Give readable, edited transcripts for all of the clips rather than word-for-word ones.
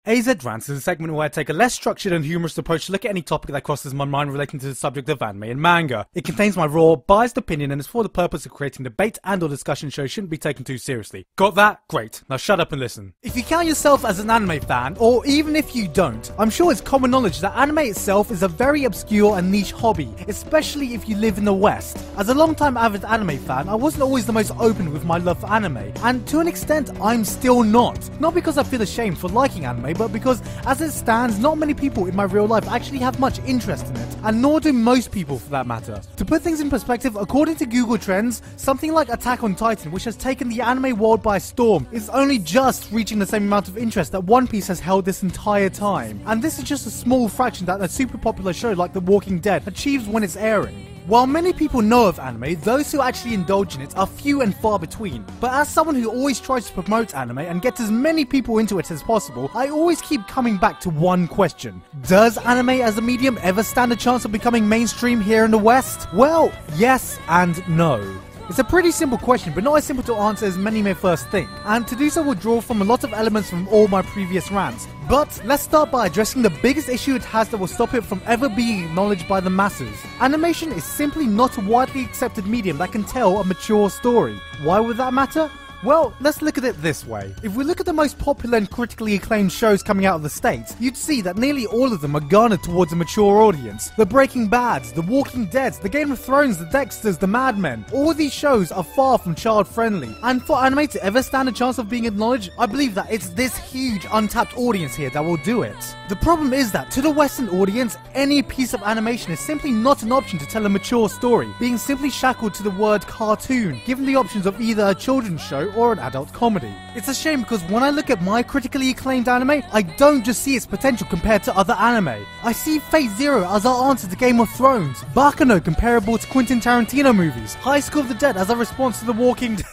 AZ Rants is a segment where I take a less structured and humorous approach to look at any topic that crosses my mind relating to the subject of anime and manga. It contains my raw, biased opinion and is for the purpose of creating debate and or discussion shows shouldn't be taken too seriously. Got that? Great. Now shut up and listen. If you count yourself as an anime fan, or even if you don't, I'm sure it's common knowledge that anime itself is a very obscure and niche hobby, especially if you live in the West. As a long-time avid anime fan, I wasn't always the most open with my love for anime, and to an extent, I'm still not. Not because I feel ashamed for liking anime, but because, as it stands, not many people in my real life actually have much interest in it, and nor do most people for that matter. To put things in perspective, according to Google Trends, something like Attack on Titan, which has taken the anime world by storm, is only just reaching the same amount of interest that One Piece has held this entire time. And this is just a small fraction that a super popular show like The Walking Dead achieves when it's airing. While many people know of anime, those who actually indulge in it are few and far between. But as someone who always tries to promote anime and get as many people into it as possible, I always keep coming back to one question. Does anime as a medium ever stand a chance of becoming mainstream here in the West? Well, yes and no. It's a pretty simple question, but not as simple to answer as many may first think, and to do so will draw from a lot of elements from all my previous rants. But let's start by addressing the biggest issue it has that will stop it from ever being acknowledged by the masses. Animation is simply not a widely accepted medium that can tell a mature story. Why would that matter? Well, let's look at it this way. If we look at the most popular and critically acclaimed shows coming out of the States, you'd see that nearly all of them are garnered towards a mature audience. The Breaking Bads, The Walking Deads, The Game of Thrones, The Dexters, The Mad Men, all these shows are far from child-friendly. And for anime to ever stand a chance of being acknowledged, I believe that it's this huge untapped audience here that will do it. The problem is that to the Western audience, any piece of animation is simply not an option to tell a mature story, being simply shackled to the word cartoon, given the options of either a children's show or an adult comedy. It's a shame because when I look at my critically acclaimed anime, I don't just see its potential compared to other anime. I see Fate Zero as our answer to Game of Thrones, Baccano comparable to Quentin Tarantino movies, High School of the Dead as a response to The Walking Dead.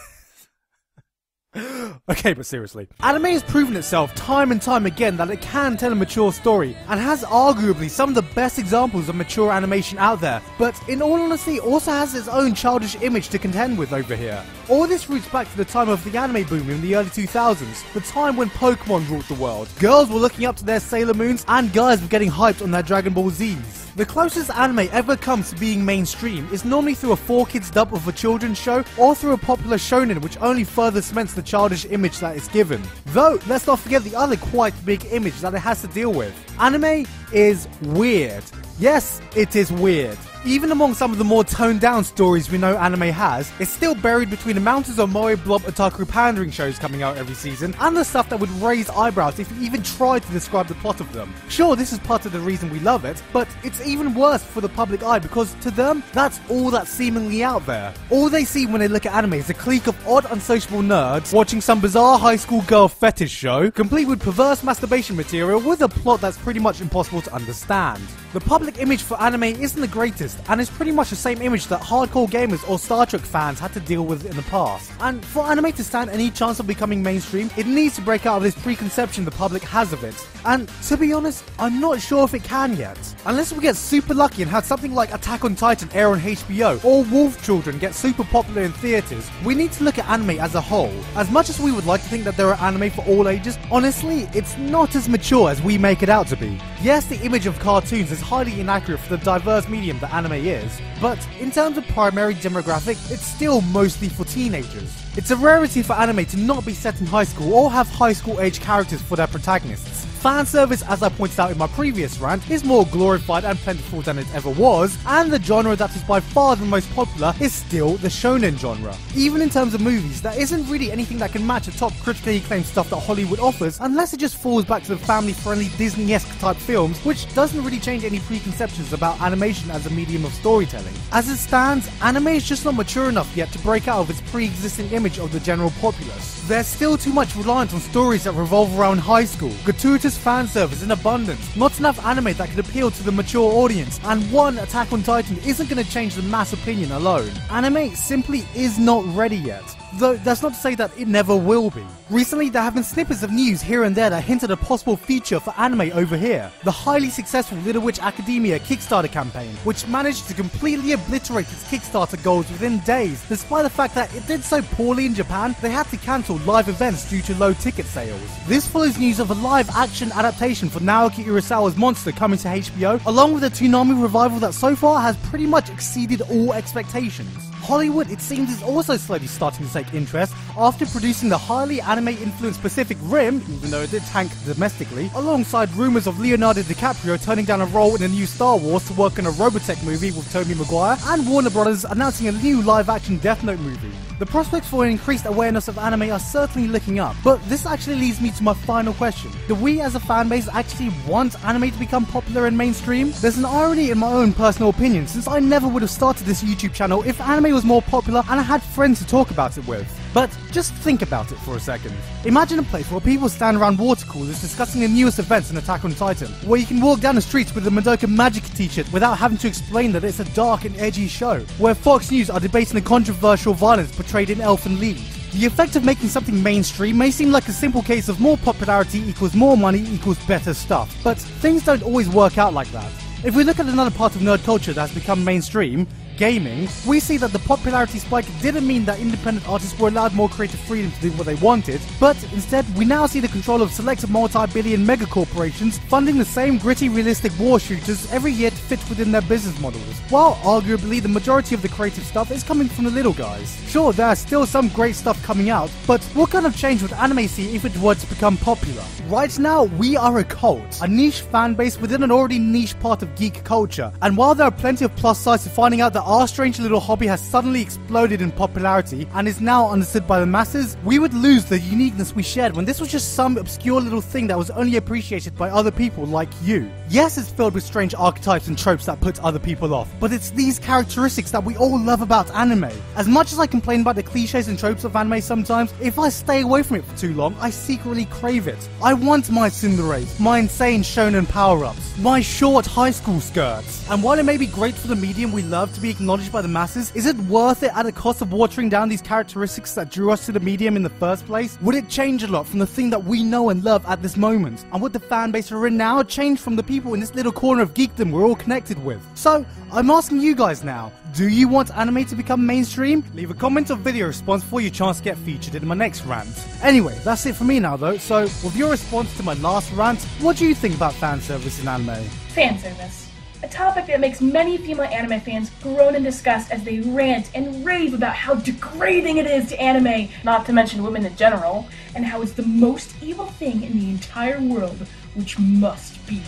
Okay, but seriously. Anime has proven itself time and time again that it can tell a mature story, and has arguably some of the best examples of mature animation out there, but in all honesty also has its own childish image to contend with over here. All this roots back to the time of the anime boom in the early 2000s, the time when Pokemon ruled the world. Girls were looking up to their Sailor Moons, and guys were getting hyped on their Dragon Ball Zs. The closest anime ever comes to being mainstream is normally through a 4Kids dub of a children's show, or through a popular shonen which only further cements the childish image that it's given. Though, let's not forget the other quite big image that it has to deal with. Anime is weird. Yes, it is weird. Even among some of the more toned down stories we know anime has, it's still buried between the mountains of moe blob otaku pandering shows coming out every season, and the stuff that would raise eyebrows if you even tried to describe the plot of them. Sure, this is part of the reason we love it, but it's even worse for the public eye because to them, that's all that's seemingly out there. All they see when they look at anime is a clique of odd unsociable nerds watching some bizarre high school girl fetish show, complete with perverse masturbation material with a plot that's pretty much impossible to understand. The public image for anime isn't the greatest, and it's pretty much the same image that hardcore gamers or Star Trek fans had to deal with in the past. And for anime to stand any chance of becoming mainstream, it needs to break out of this preconception the public has of it. And to be honest, I'm not sure if it can yet. Unless we get super lucky and have something like Attack on Titan air on HBO, or Wolf Children get super popular in theaters, we need to look at anime as a whole. As much as we would like to think that there are anime for all ages, honestly, it's not as mature as we make it out to be. Yes, the image of cartoons is highly inaccurate for the diverse medium that anime is, but in terms of primary demographic, it's still mostly for teenagers. It's a rarity for anime to not be set in high school or have high school age characters for their protagonists. Fan service, as I pointed out in my previous rant, is more glorified and plentiful than it ever was, and the genre that is by far the most popular is still the shonen genre. Even in terms of movies, there isn't really anything that can match the top critically acclaimed stuff that Hollywood offers, unless it just falls back to the family-friendly Disney-esque type films, which doesn't really change any preconceptions about animation as a medium of storytelling. As it stands, anime is just not mature enough yet to break out of its pre-existing image of the general populace. There's still too much reliance on stories that revolve around high school, gratuitous fan service in abundance, not enough anime that could appeal to the mature audience, and one Attack on Titan isn't going to change the mass opinion alone. Anime simply is not ready yet. though that's not to say that it never will be. Recently, there have been snippets of news here and there that hint at a possible feature for anime over here. The highly successful Little Witch Academia Kickstarter campaign, which managed to completely obliterate its Kickstarter goals within days, despite the fact that it did so poorly in Japan, they had to cancel live events due to low ticket sales. This follows news of a live-action adaptation for Naoki Urasawa's Monster coming to HBO, along with a Toonami revival that so far has pretty much exceeded all expectations. Hollywood, it seems, is also slowly starting to take interest after producing the highly anime-influenced Pacific Rim, even though it did tank domestically, alongside rumours of Leonardo DiCaprio turning down a role in a new Star Wars to work on a Robotech movie with Tobey Maguire, and Warner Brothers announcing a new live-action Death Note movie. The prospects for an increased awareness of anime are certainly looking up, but this actually leads me to my final question. Do we as a fanbase actually want anime to become popular and mainstream? There's an irony in my own personal opinion, since I never would have started this YouTube channel if anime was more popular and I had friends to talk about it with. But just think about it for a second. Imagine a place where people stand around water coolers discussing the newest events in Attack on Titan, where you can walk down the streets with a Madoka Magica t-shirt without having to explain that it's a dark and edgy show, where Fox News are debating the controversial violence portrayed in Elfen Lied. The effect of making something mainstream may seem like a simple case of more popularity equals more money equals better stuff, but things don't always work out like that. If we look at another part of nerd culture that has become mainstream, gaming, we see that the popularity spike didn't mean that independent artists were allowed more creative freedom to do what they wanted, but instead we now see the control of select multi-billion megacorporations funding the same gritty realistic war shooters every year to fit within their business models, while arguably the majority of the creative stuff is coming from the little guys. Sure, there are still some great stuff coming out, but what kind of change would anime see if it were to become popular? Right now, we are a cult, a niche fan base within an already niche part of geek culture, and while there are plenty of plus sides to finding out that our strange little hobby has suddenly exploded in popularity and is now understood by the masses, we would lose the uniqueness we shared when this was just some obscure little thing that was only appreciated by other people like you. Yes, it's filled with strange archetypes and tropes that put other people off, but it's these characteristics that we all love about anime. As much as I complain about the cliches and tropes of anime sometimes, if I stay away from it for too long, I secretly crave it. I want my tsunderes, my insane shonen power-ups, my short high school skirts. And while it may be great for the medium we love to be acknowledged by the masses, is it worth it at a cost of watering down these characteristics that drew us to the medium in the first place? Would it change a lot from the thing that we know and love at this moment? And would the fan base we're in now change from the people in this little corner of geekdom we're all connected with? So, I'm asking you guys now, do you want anime to become mainstream? Leave a comment or video response for your chance to get featured in my next rant. Anyway, that's it for me now though, so with your response to my last rant, what do you think about fan service in anime? Fan service. A topic that makes many female anime fans groan in disgust as they rant and rave about how degrading it is to anime, not to mention women in general, and how it's the most evil thing in the entire world, which must be.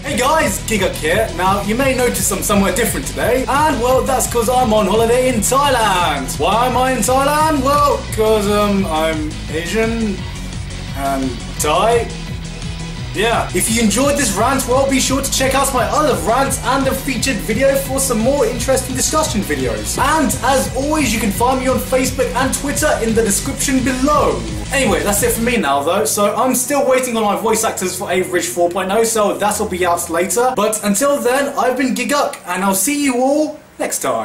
Hey guys, Giguk here. Now, you may notice I'm somewhere different today, and well, that's because I'm on holiday in Thailand. Why am I in Thailand? Well, because I'm Asian and Thai. Yeah, if you enjoyed this rant, well, be sure to check out my other rants and a featured video for some more interesting discussion videos. And as always, you can find me on Facebook and Twitter in the description below. Anyway, that's it for me now though, so I'm still waiting on my voice actors for Averidge 4.0, so that'll be out later. But until then, I've been Giguk, and I'll see you all next time.